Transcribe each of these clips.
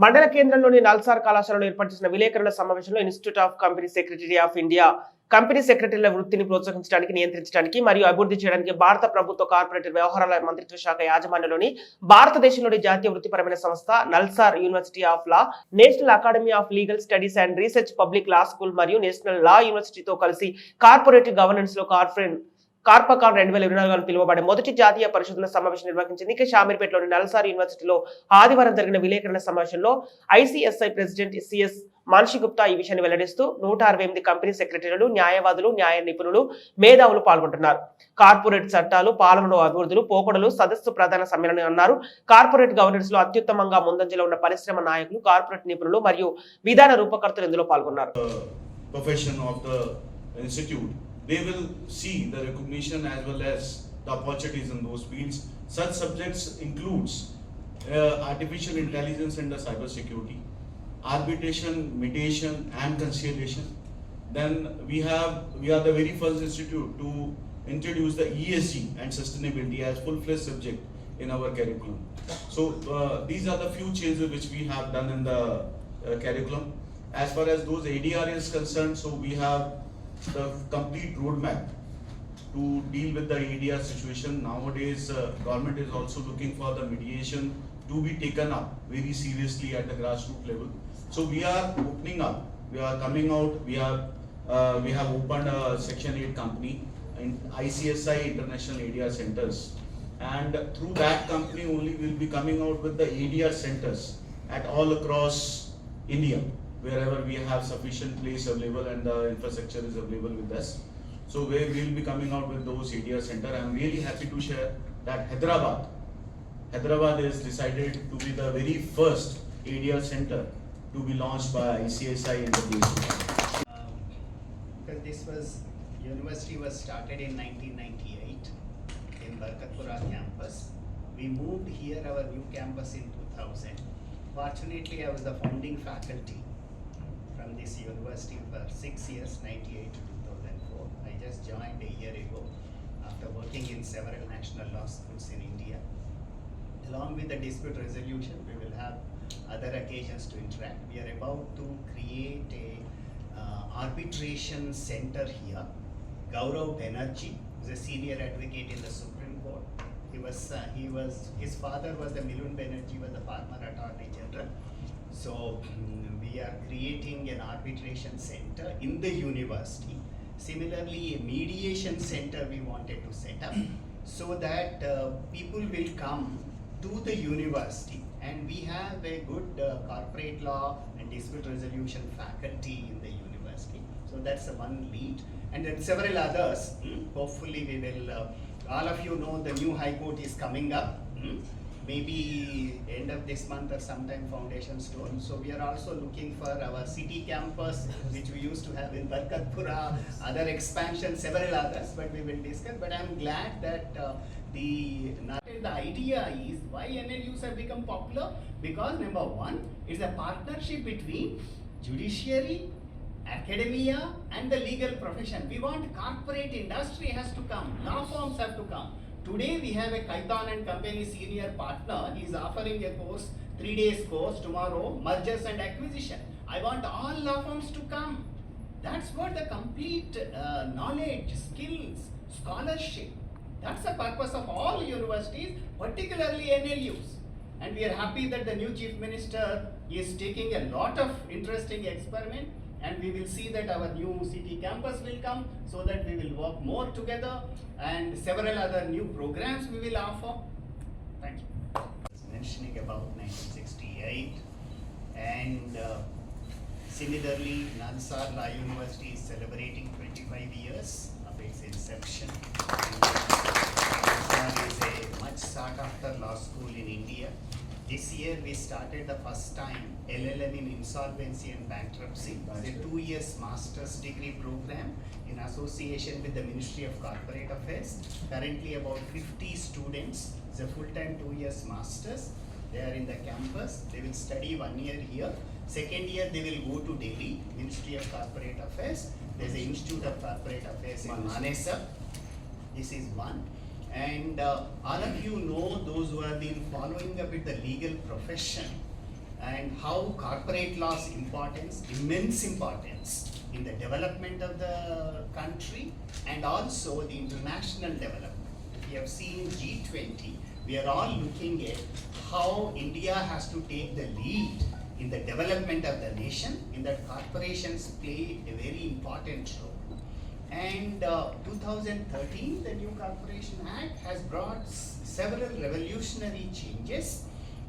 మండల కేంద్రంలోని నల్సార్ కళాశాలలో ఏర్పాటు చేసిన విలేకరుల సమావేశంలో institute of company secretary of India company సెక్రటరీల వృత్తిని ప్రోత్సహించడానికి, నియంత్రించడానికి మరియు అభివృద్ధి చేయడానికి భారత ప్రభుత్వ కార్పొరేట్ వ్యవహారాల మంత్రిత్వ శాఖ యాజమాన్యంలోని భారతదేశంలోని జాతీయ వృత్తిపరమైన సంస్థ NALSAR university of law, national academy of legal studies and research public law school మరియు నేషనల్ లా యూనివర్సిటీతో కలిసి కార్పొరేట్ గవర్నెన్స్ లో కార్పకాన్ 2024 పిలువబడే మొదటి జాతీయ పరిశోధన సమావేశం నిర్వహించింది. షామీర్పేటలోని నల్సార్ యూనివర్సిటీలో ఆదివారం జరిగిన విలేకరుల సమావేశంలో ఐసీఎస్ఐ ప్రెసిడెంట్ సిఎస్ మాన్షిగుప్తా ఈ విషయాన్ని వెల్లడిస్తూ 168 కంపెనీ సెక్రటరీలు, న్యాయవాదులు, న్యాయ నిపుణులు, మేధావులు పాల్గొంటున్నారు. కార్పొరేట్ చట్టాలు, పాలనలో అభివృద్ధులు, పోకడలు సదస్సు ప్రధాన సమ్మేళనం అన్నారు. కార్పొరేట్ గవర్నెన్స్ లో అత్యుత్తమంగా ముందంజలో ఉన్న పరిశ్రమ నాయకులు, కార్పొరేట్ నిపుణులు మరియు విధాన రూపకర్తలు ఇందులో పాల్గొన్నారు. They will see the recognition as well as the opportunities in those fields. Such subjects includes artificial intelligence and the cyber security, arbitration, mediation and conciliation. Then we are the very first institute to introduce the ESG and sustainability as full-fledged subject in our curriculum. So these are the few changes which we have done in the curriculum. As far as those ADR is concerned, so we have the complete roadmap to deal with the ADR situation. Nowadays, government is also looking for the mediation to be taken up very seriously at the grassroots level. So we are opening up. We are coming out. We have opened a Section 8 company in ICSI International ADR Centers, and through that company only we will be coming out with the ADR centers at all across India, wherever we have sufficient place available and the infrastructure is available with us. So we will be coming out with those ADR center. I am really happy to share that Hyderabad is decided to be the very first ADR center to be launched by ICSI in the place. Because this university was started in 1998 in Barkatpura campus. We moved here, our new campus, in 2000. Fortunately, I was the founding faculty from this university for 6 years, 98 to 2004. I just joined a year ago after working in several national law schools in India. Along with the dispute resolution, we will have other occasions to interact. We are about to create a arbitration center here. Gaurav Banerjee is a senior advocate in the Supreme Court. His father was the Milun Banerjee, was the former Attorney General. So we are creating an arbitration center in the university. Similarly, a mediation center we wanted to set up so that people will come to the university, and we have a good corporate law and dispute resolution faculty in the university. So that's one lead, and then several others. Hopefully we will, all of you know the new High Court is coming up. Maybe end of this month or sometime foundation stone. So we are also looking for our city campus, which we used to have in Barkatpura, other expansion, several others, but we will discuss. But I am glad that the idea is why NLUs have become popular, because number one, it's a partnership between judiciary, academia and the legal profession. We want corporate industry has to come, law firms have to come. Today we have a Kaitan and Company senior partner. He is offering a course, 3 days course tomorrow, mergers and acquisition. I want all law firms to come. That's what the complete knowledge, skills, scholarship. That's the purpose of all universities, particularly NLUs. And we are happy that the new Chief Minister is taking a lot of interesting experiment, and we will see that our new city campus will come so that we will work more together, and several other new programs we will offer. Thank you. I was mentioning about 1968, and similarly Nalsar Law University is celebrating 25 years of its inception. Nalsar is a much sought after law school in India. This year we started the first time LLM in insolvency and bankruptcy. It's a 2 years master's degree program in association with the Ministry of Corporate Affairs. Currently about 50 students. It's a full-time 2 years master's. They are in the campus. They will study 1 year here. Second year they will go to Delhi, Ministry of Corporate Affairs. There's an Institute of Corporate Affairs in Manesa. This is one. And all of you know, those who have been following up with the legal profession, and how corporate law's importance, immense importance in the development of the country and also the international development. We have seen G20, we are all looking at how India has to take the lead in the development of the nation, in that corporations play a very important role. And 2013, the new Corporation Act has brought several revolutionary changes.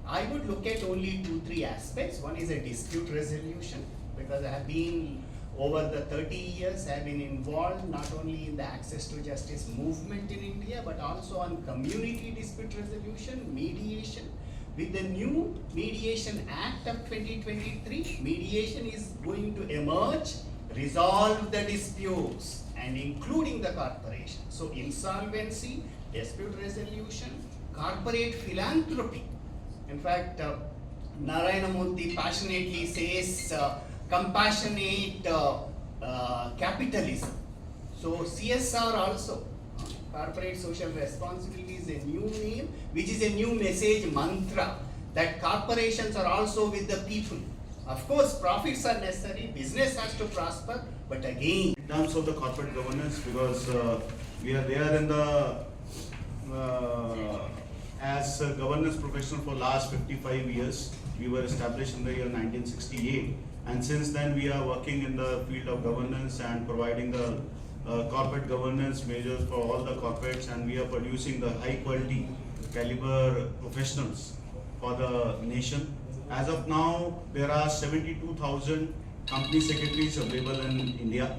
I would look at only 2-3 aspects. One is a dispute resolution, because I have been over the 30 years, I have been involved not only in the access to justice movement in India, but also on community dispute resolution, mediation. With the new Mediation Act of 2023, mediation is going to emerge, resolve the disputes, and including the corporation. So insolvency, dispute resolution, corporate philanthropy. In fact, Narayana Murthy passionately says compassionate capitalism. So CSR also, corporate social responsibility, is a new name, which is a new message mantra, that corporations are also with the people. Of course, profits are necessary, business has to prosper, but again, In terms of the corporate governance, because we are there in the as a governance professional for last 55 years. We were established in the year 1968, and since then we are working in the field of governance and providing the corporate governance measures for all the corporates, and we are producing the high quality caliber professionals for the nation. As of now, there are 72,000 company secretaries available in India.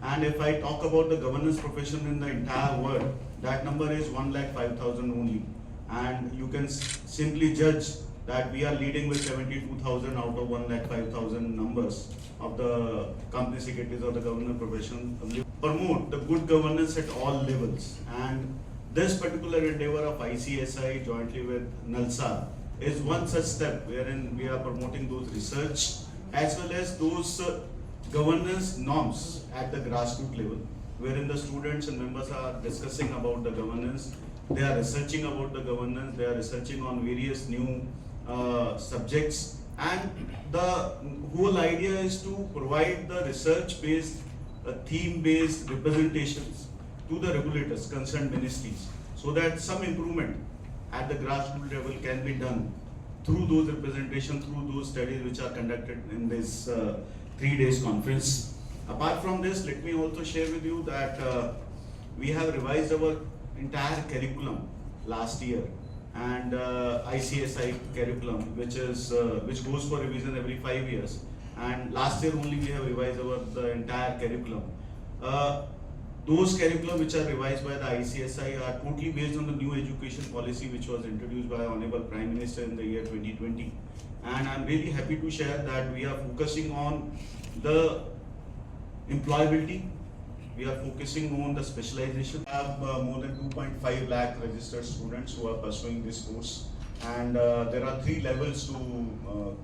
And if I talk about the governance profession in the entire world, that number is 105,000 only. And you can simply judge that we are leading with 72,000 out of 105,000 numbers of the company secretaries of the governance profession. Promote the good governance at all levels. And this particular endeavor of ICSI jointly with NALSA is one such step wherein we are promoting those research as well as those governance norms at the grassroots level, wherein the students and members are discussing about the governance, they are researching about the governance, they are researching on various new subjects, and the whole idea is to provide the research-based, theme-based representations to the regulators, concerned ministries, so that some improvement at the grassroots level can be done through those representations, through those studies which are conducted in this 3 days conference. Apart from this, let me also share with you that we have revised our entire curriculum last year, and ICSI curriculum, which goes for revision every 5 years. And last year only we have revised the entire curriculum. Those curriculum which are revised by the ICSI are totally based on the new education policy which was introduced by Honorable Prime Minister in the year 2020. And I'm really happy to share that we are focusing on the employability, we are focusing on the specialization. We have more than 2.5 lakh registered students who are pursuing this course, and there are 3 levels to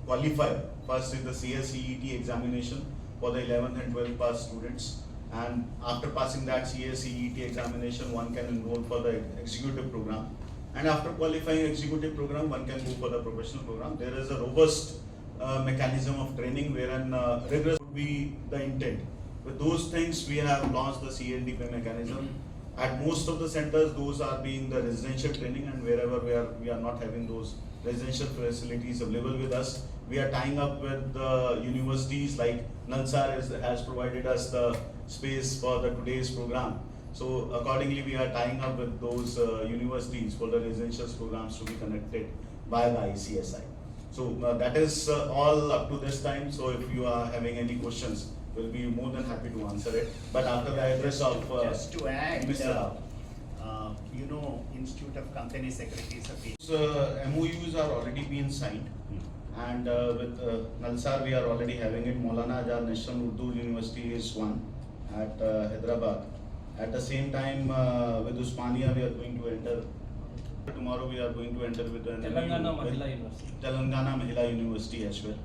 qualify. First is the CSCET examination for the 11th and 12th pass students, and after passing that CSCET examination, one can enroll for the executive program, and after qualifying executive program, one can go for the professional program. There is a robust mechanism of training wherein rigorous would be the intent. With those things, we have launched the CLDP mechanism. At most of the centers, those are being the residential training, and wherever we are not having those residential facilities available with us, we are tying up with the universities like NALSA has provided us the space for the today's program. So accordingly, we are tying up with those universities for the residential programs to be connected by the ICSI. So that is all up to this time. So if you are having any questions, we'll be more than happy to answer it. But after the address of just to add, Mr. Institute of Company Secretaries of India. So, MOUs are already being signed, and with NALSA we are already having it. Maulana Azad National Urdu University is one at Hyderabad. At the same time, with Usmania we are going to enter. Tomorrow we are going to enter with an Telangana Mahila University. Telangana Mahila University as well.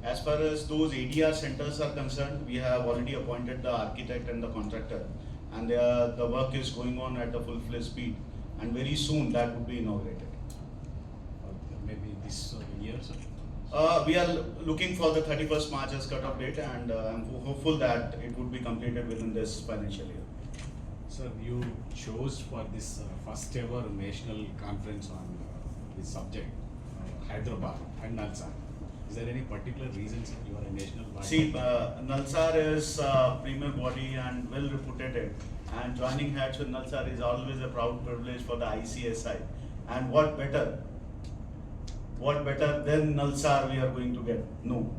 As far as those ADR centers are concerned, we have already appointed the architect and the contractor, and the work is going on at a full-fledged speed, and very soon that would be inaugurated. Maybe this year, sir? We are looking for the 31st March as cut-off date, and I'm hopeful that it would be completed within this financial year. Sir, you chose for this first ever national conference on this subject, Hyderabad and Nalsar. Is there any particular reason, sir, you are a national body? See, Nalsar is a premier body and well reputed, and joining hands with Nalsar is always a proud privilege for the ICSI. And what better than Nalsar we are going to get? No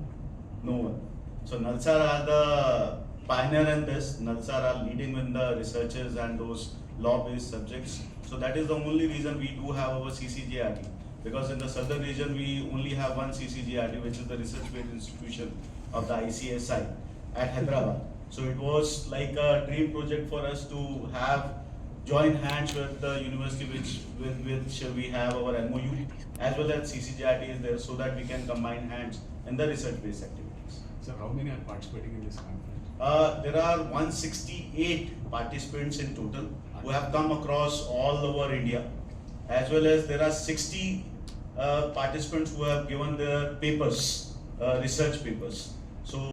one. So Nalsar are the pioneer in this. Nalsar are leading in the researches and those law-based subjects. So that is the only reason we do have our CCGRT. Because in the southern region we only have one CCGRT, which is the research-based institution of the ICSI at Hyderabad. So it was like a dream project for us to have join hands with the university with which we have our MOU, as well as CCGRT is there, so that we can combine hands in the research-based activities. Sir, how many are participating in this conference? There are 168 participants in total who have come across all over India, as well as there are 60 participants who have given their papers, research papers.